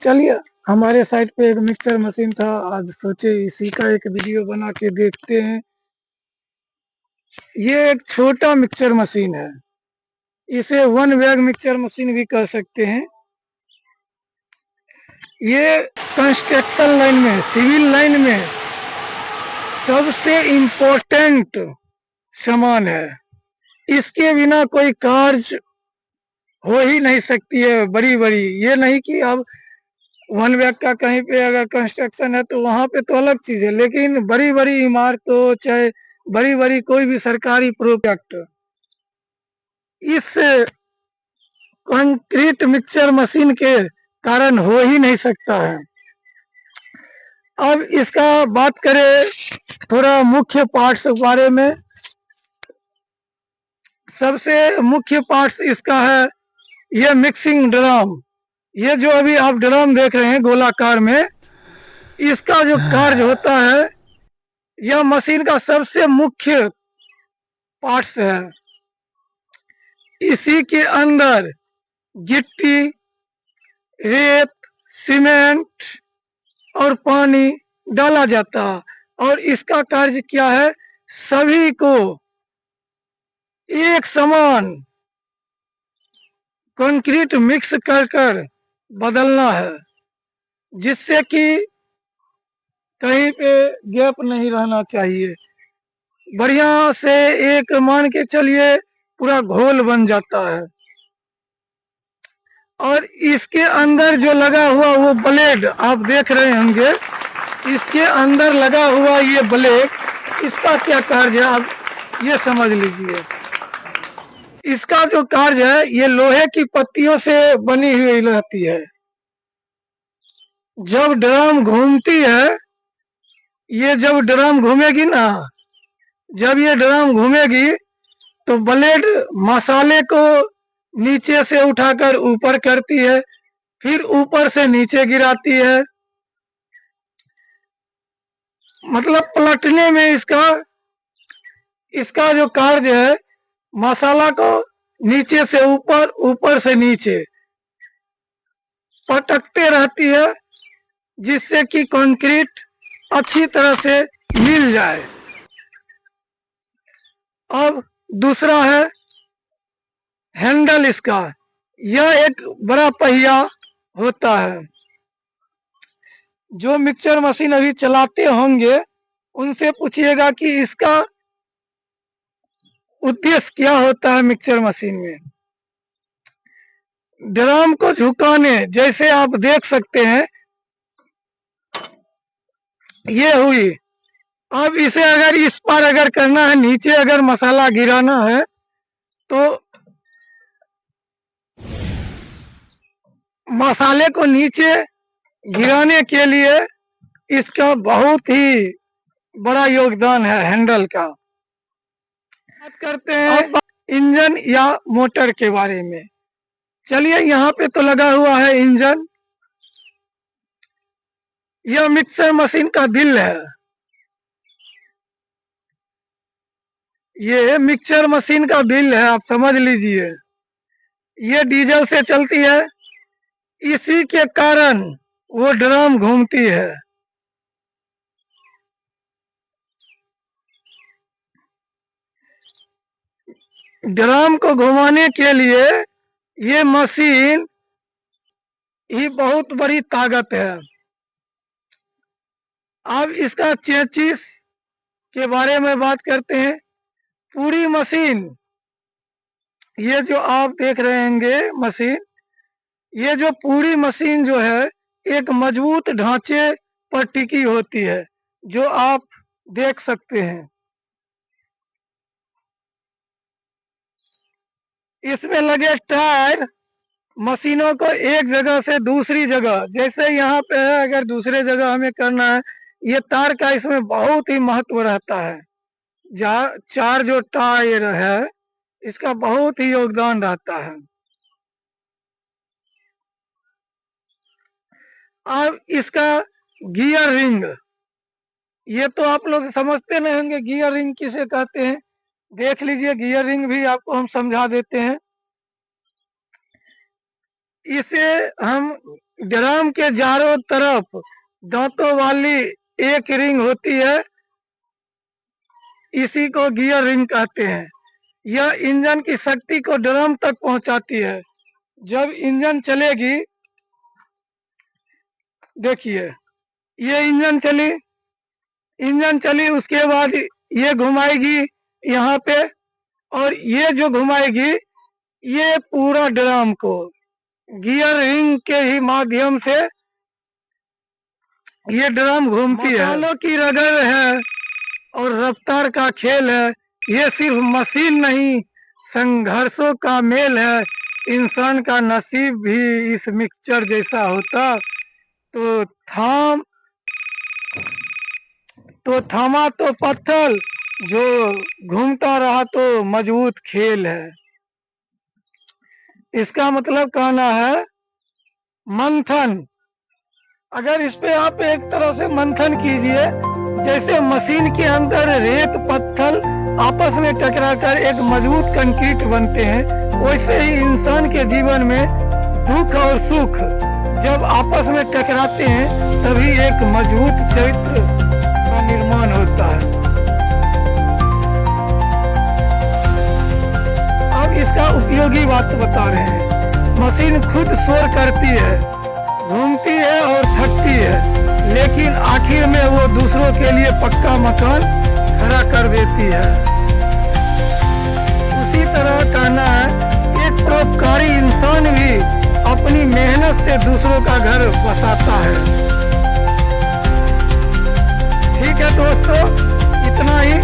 चलिए, हमारे साइट पे एक मिक्सर मशीन था। आज सोचे इसी का एक वीडियो बना के देखते हैं। ये एक छोटा मिक्सर मशीन है। इसे वन बैग मिक्सर मशीन भी कह सकते हैं। ये कंस्ट्रक्शन लाइन में, सिविल लाइन में सबसे इम्पोर्टेंट सामान है। इसके बिना कोई कार्य हो ही नहीं सकती है। बड़ी बड़ी, ये नहीं कि अब वन बैग का कहीं पे अगर कंस्ट्रक्शन है तो वहां पे तो अलग चीज है, लेकिन बड़ी बड़ी इमारतों चाहे बड़ी बड़ी कोई भी सरकारी प्रोजेक्ट इस कंक्रीट मिक्सचर मशीन के कारण हो ही नहीं सकता है। अब इसका बात करें थोड़ा मुख्य पार्ट्स के बारे में। सबसे मुख्य पार्ट्स इसका है ये मिक्सिंग ड्रम। ये जो अभी आप ड्रम देख रहे हैं गोलाकार में, इसका जो कार्य होता है, यह मशीन का सबसे मुख्य पार्ट्स है। इसी के अंदर गिट्टी, रेत, सीमेंट और पानी डाला जाता है। और इसका कार्य क्या है, सभी को एक समान कंक्रीट मिक्स कर कर बदलना है, जिससे कि कहीं पे गैप नहीं रहना चाहिए। बढ़िया से एक मान के चलिए पूरा घोल बन जाता है। और इसके अंदर जो लगा हुआ वो ब्लेड आप देख रहे होंगे, इसके अंदर लगा हुआ ये ब्लेड, इसका क्या कार्य है आप ये समझ लीजिए। इसका जो कार्य है, ये लोहे की पत्तियों से बनी हुई रहती है। जब ड्रम घूमती है, ये जब ड्रम घूमेगी ना, जब ये ड्रम घूमेगी तो ब्लेड मसाले को नीचे से उठाकर ऊपर करती है, फिर ऊपर से नीचे गिराती है। मतलब पलटने में इसका इसका जो कार्य है, मसाला को नीचे से ऊपर, ऊपर से नीचे पटकते रहती है, जिससे कि कंक्रीट अच्छी तरह से मिल जाए। अब दूसरा है हैंडल इसका। यह एक बड़ा पहिया होता है। जो मिक्सचर मशीन अभी चलाते होंगे उनसे पूछिएगा कि इसका उद्देश्य क्या होता है। मिक्सचर मशीन में ड्रम को झुकाने, जैसे आप देख सकते हैं ये हुई। अब इसे अगर इस पर अगर करना है, नीचे अगर मसाला गिराना है, तो मसाले को नीचे गिराने के लिए इसका बहुत ही बड़ा योगदान है हैंडल का। बात करते हैं अब इंजन या मोटर के बारे में। चलिए, यहाँ पे तो लगा हुआ है इंजन। यह मिक्सर मशीन का दिल है। ये मिक्सर मशीन का दिल है, आप समझ लीजिए। ये डीजल से चलती है, इसी के कारण वो ड्रम घूमती है। ड्रम को घुमाने के लिए ये मशीन ही बहुत बड़ी ताकत है। अब इसका चेसिस के बारे में बात करते हैं। पूरी मशीन, ये जो आप देख रहे होंगे मशीन, ये जो पूरी मशीन जो है एक मजबूत ढांचे पर टिकी होती है, जो आप देख सकते हैं। इसमें लगे टायर मशीनों को एक जगह से दूसरी जगह, जैसे यहाँ पे है, अगर दूसरे जगह हमें करना है, ये तार का इसमें बहुत ही महत्व रहता है। जहाँ चार जो टायर है, इसका बहुत ही योगदान रहता है। अब इसका गियर रिंग, ये तो आप लोग समझते नहीं होंगे गियर रिंग किसे कहते हैं। देख लीजिए, गियर रिंग भी आपको हम समझा देते हैं। इसे हम ड्रम के चारों तरफ दांतों वाली एक रिंग होती है, इसी को गियर रिंग कहते हैं। यह इंजन की शक्ति को ड्रम तक पहुंचाती है। जब इंजन चलेगी, देखिए ये इंजन चली, उसके बाद ये घुमाएगी यहाँ पे, और ये जो घुमाएगी ये पूरा ड्रम को गियर रिंग के ही माध्यम से ये ड्रम घूमती है। मसालों की रगड़ है और रफ्तार का खेल है। ये सिर्फ मशीन नहीं, संघर्षों का मेल है। इंसान का नसीब भी इस मिक्सचर जैसा होता तो थामा तो पत्थर, जो घूमता रहा तो मजबूत खेल है। इसका मतलब कहना है मंथन। अगर इस पे आप एक तरह से मंथन कीजिए, जैसे मशीन के अंदर रेत पत्थर आपस में टकराकर एक मजबूत कंक्रीट बनते हैं, वैसे ही इंसान के जीवन में दुख और सुख जब आपस में टकराते हैं तभी एक मजबूत चरित्र का निर्माण होता है। अब इसका उपयोगी बात बता रहे हैं। मशीन खुद शोर करती है, घूमती है और थकती है, लेकिन आखिर में वो दूसरों के लिए पक्का मकान खड़ा कर देती है। उसी तरह कहना है एक परोपकारी इंसान भी अपनी मेहनत से दूसरों का घर बसाता है। ठीक है दोस्तों, इतना ही।